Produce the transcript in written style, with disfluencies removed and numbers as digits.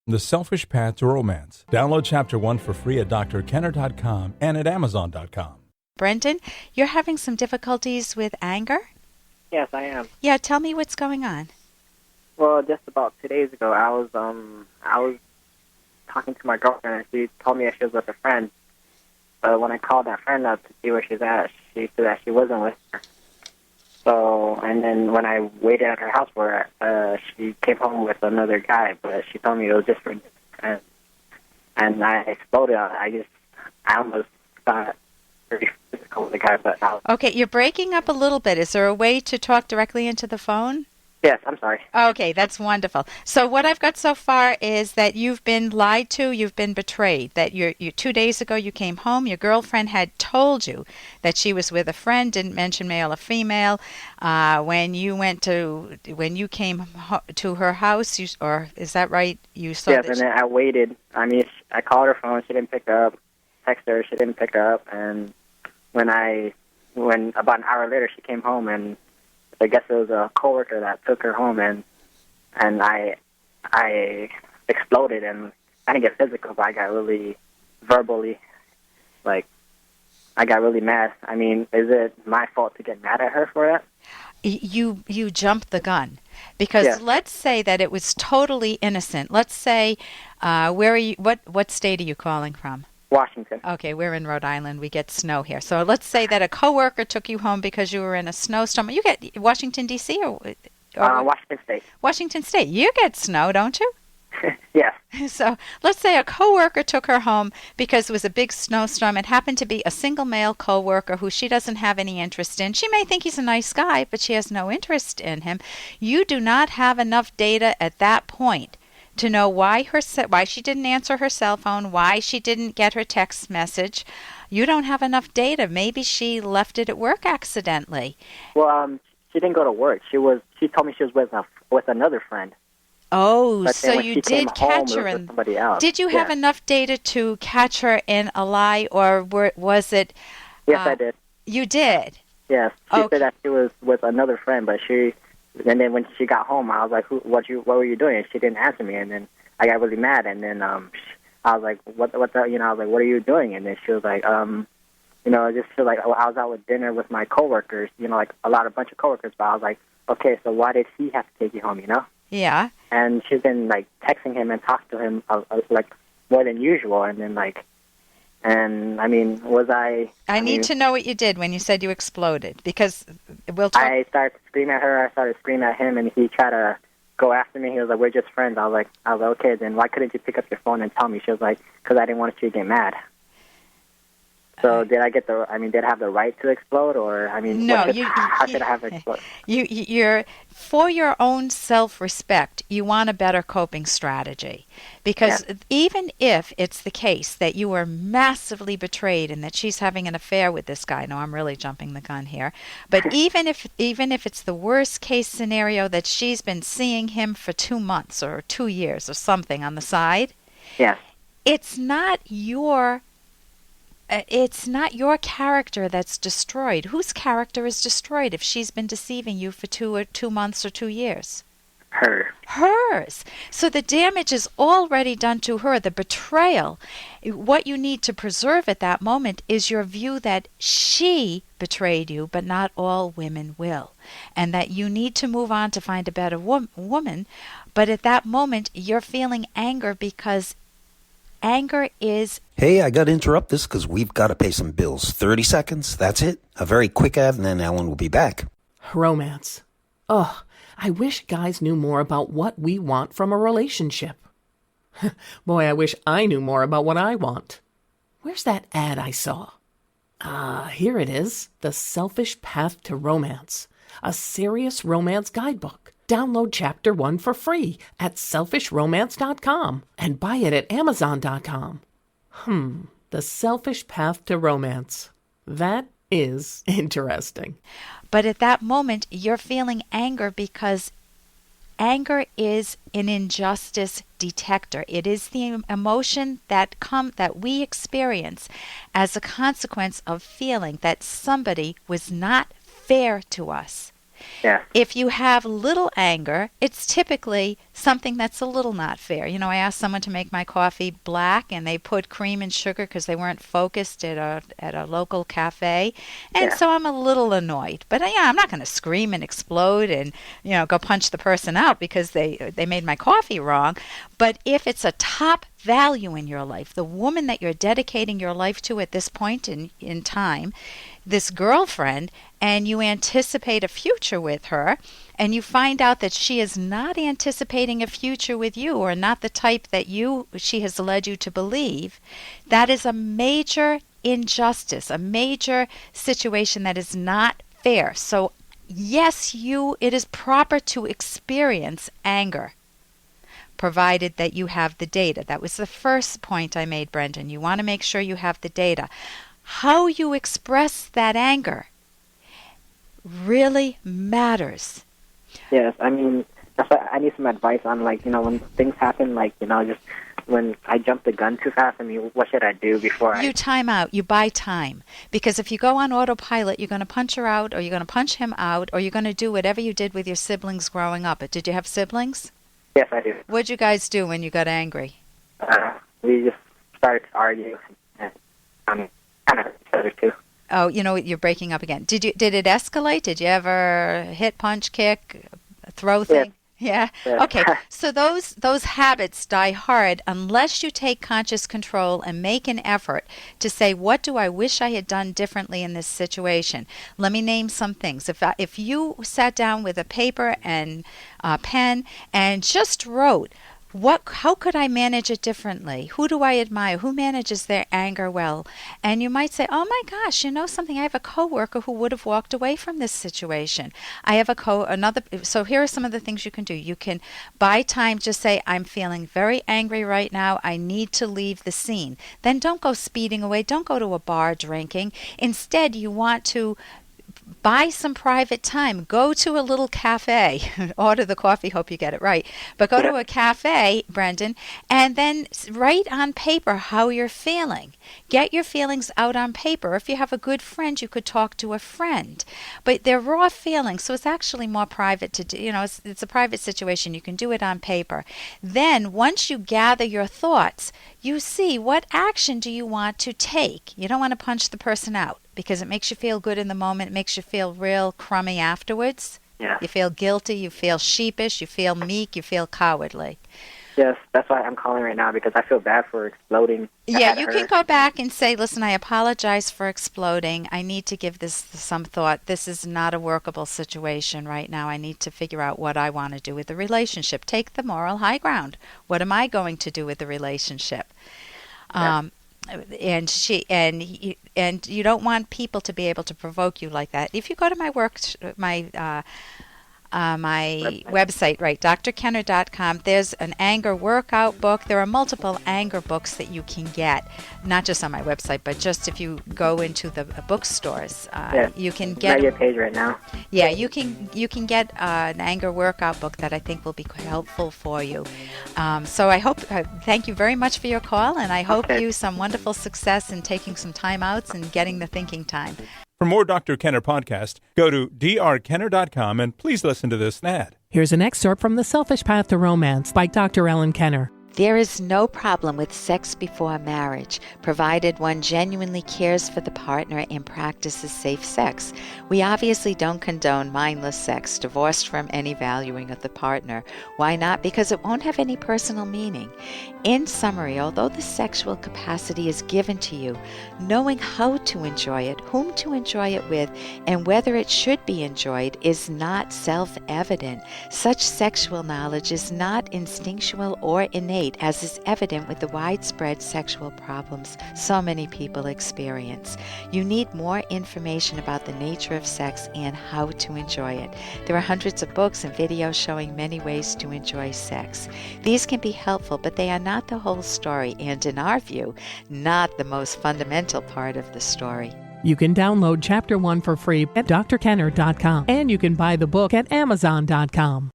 The Selfish Path to Romance. Download Chapter 1 for free at drkenner.com and at amazon.com. Brendan, you're having some difficulties with anger? Yes, I am. Yeah, tell me what's going on. Well, just about 2 days ago, I was talking to my girlfriend, and she told me that she was with a friend. But when I called that friend up to see where she's at, she said that she wasn't with her. So, and then when I waited at her house for her, she came home with another guy, but she told me it was just for friends. And I exploded. I almost got pretty physical with the guy, but Okay, you're breaking up a little bit. Is there a way to talk directly into the phone? Yes, I'm sorry. Okay, that's wonderful. So what I've got so far is that you've been lied to, you've been betrayed, that you 2 days ago you came home, your girlfriend had told you that she was with a friend, didn't mention male or female. When you came to her house, or is that right? You saw Yes, and then I waited. I mean, I called her phone, she didn't pick up. Texted her, she didn't pick up. And when about an hour later, she came home, and I guess it was a coworker that took her home, and I exploded, and I didn't get physical, but I got really verbally, I got really mad. I mean, is it my fault to get mad at her for that? You jumped the gun, because Let's say that it was totally innocent. Let's say, where are you? What state are you calling from? Washington. Okay, we're in Rhode Island. We get snow here. So let's say that a coworker took you home because you were in a snowstorm. You get Washington, D.C. or Washington State. Washington State. You get snow, don't you? Yes. So let's say a coworker took her home because it was a big snowstorm. It happened to be a single male coworker who she doesn't have any interest in. She may think he's a nice guy, but she has no interest in him. You do not have enough data at that point to know why she didn't answer her cell phone, why she didn't get her text message. You don't have enough data. Maybe she left it at work accidentally. Well, she didn't go to work. She told me she was with another friend. Oh, but so you did catch her in somebody else. Did you have enough data to catch her in a lie, or was it? Yes, I did. You did. Yes, she said that she was with another friend, but and then when she got home, I was like, what were you doing? And she didn't answer me, and then I got really mad, and then I was like, I was like, what are you doing? And then she was like, I just feel like I was out with dinner with my coworkers, like a bunch of coworkers, but I was like, okay, so why did he have to take you home, Yeah. And she's been texting him and talked to him more than usual, and then and I mean, was I? I need to know what you did when you said you exploded, because we'll talk. I started screaming at her. I started screaming at him, and he tried to go after me. He was like, "We're just friends." I was like, "Okay, then why couldn't you pick up your phone and tell me?" She was like, "Because I didn't want you to get mad." So did I have the right to explode, or no? How should I have explode? You're for your own self-respect. You want a better coping strategy, because even if it's the case that you were massively betrayed and that she's having an affair with this guy, no, I'm really jumping the gun here. But even if it's the worst case scenario that she's been seeing him for 2 months or 2 years or something on the side, it's not your character that's destroyed. Whose character is destroyed if she's been deceiving you for 2 months or 2 years? Hers. So the damage is already done to her, the betrayal. What you need to preserve at that moment is your view that she betrayed you, but not all women will. And that you need to move on to find a better woman. But at that moment, you're feeling anger because anger is... Hey, I got to interrupt this because we've got to pay some bills. 30 seconds, that's it. A very quick ad, and then Ellen will be back. Romance. Ugh, I wish guys knew more about what we want from a relationship. Boy, I wish I knew more about what I want. Where's that ad I saw? Here it is. The Selfish Path to Romance. A serious romance guidebook. Download Chapter 1 for free at selfishromance.com and buy it at amazon.com. The Selfish Path to Romance. That is interesting. But at that moment, you're feeling anger because anger is an injustice detector. It is the emotion that we experience as a consequence of feeling that somebody was not fair to us. Yeah. If you have little anger, it's typically something that's a little not fair. You know, I asked someone to make my coffee black, and they put cream and sugar because they weren't focused at a local cafe, and so I'm a little annoyed. But I'm not going to scream and explode and go punch the person out because they made my coffee wrong. But if it's a top value in your life, the woman that you're dedicating your life to at this point in time, this girlfriend, and you anticipate a future with her, and you find out that she is not anticipating a future with you, or not the type that she has led you to believe, that is a major injustice, a major situation that is not fair. So yes, it is proper to experience anger, provided that you have the data. That was the first point I made, Brendan. You want to make sure you have the data. How you express that anger really matters. Yes, I mean, that's why I need some advice on, when things happen, just when I jump the gun too fast. I mean, what should I do before You time out. You buy time. Because if you go on autopilot, you're going to punch her out, or you're going to punch him out, or you're going to do whatever you did with your siblings growing up. Did you have siblings? Yes, I do. What'd you guys do when you got angry? We just started to argue, and kind of hurt each other too. Oh, you're breaking up again. Did it escalate? Did you ever hit, punch, kick, throw thing? Yeah. Okay. So those habits die hard unless you take conscious control and make an effort to say, what do I wish I had done differently in this situation? Let me name some things. If you sat down with a paper and a pen and just wrote, how could I manage it differently? Who do I admire? Who manages their anger well? And you might say, oh my gosh, something, I have a coworker who would have walked away from this situation. I have so here are some of the things you can do. You can buy time, just say, I'm feeling very angry right now. I need to leave the scene. Then don't go speeding away. Don't go to a bar drinking. Instead, you want to buy some private time. Go to a little cafe. Order the coffee. Hope you get it right. But go to a cafe, Brendan, and then write on paper how you're feeling. Get your feelings out on paper. If you have a good friend, you could talk to a friend. But they're raw feelings, so it's actually more private to do. It's a private situation. You can do it on paper. Then, once you gather your thoughts, you see what action do you want to take. You don't want to punch the person out, because it makes you feel good in the moment. It makes you feel real crummy afterwards. Yeah. You feel guilty. You feel sheepish. You feel meek. You feel cowardly. Yes, that's why I'm calling right now, because I feel bad for exploding. Yeah, you can go back and say, listen, I apologize for exploding. I need to give this some thought. This is not a workable situation right now. I need to figure out what I want to do with the relationship. Take the moral high ground. What am I going to do with the relationship? Yeah. And you don't want people to be able to provoke you like that. If you go to my website, right, drkenner.com, there's an anger workout book. There are multiple anger books that you can get, not just on my website, but just if you go into the bookstores, you can get. I'm at your page right now. Yeah, you can get an anger workout book that I think will be helpful for you. So I hope, thank you very much for your call, and I hope you some wonderful success in taking some time outs and getting the thinking time. For more Dr. Kenner podcast, go to drkenner.com and please listen to this ad. Here's an excerpt from The Selfish Path to Romance by Dr. Ellen Kenner. There is no problem with sex before marriage, provided one genuinely cares for the partner and practices safe sex. We obviously don't condone mindless sex, divorced from any valuing of the partner. Why not? Because it won't have any personal meaning. In summary, although the sexual capacity is given to you, knowing how to enjoy it, whom to enjoy it with, and whether it should be enjoyed is not self-evident. Such sexual knowledge is not instinctual or innate, as is evident with the widespread sexual problems so many people experience. You need more information about the nature of sex and how to enjoy it. There are hundreds of books and videos showing many ways to enjoy sex. These can be helpful, but they are not the whole story, and in our view, not the most fundamental part of the story. You can download Chapter 1 for free at drkenner.com, and you can buy the book at amazon.com.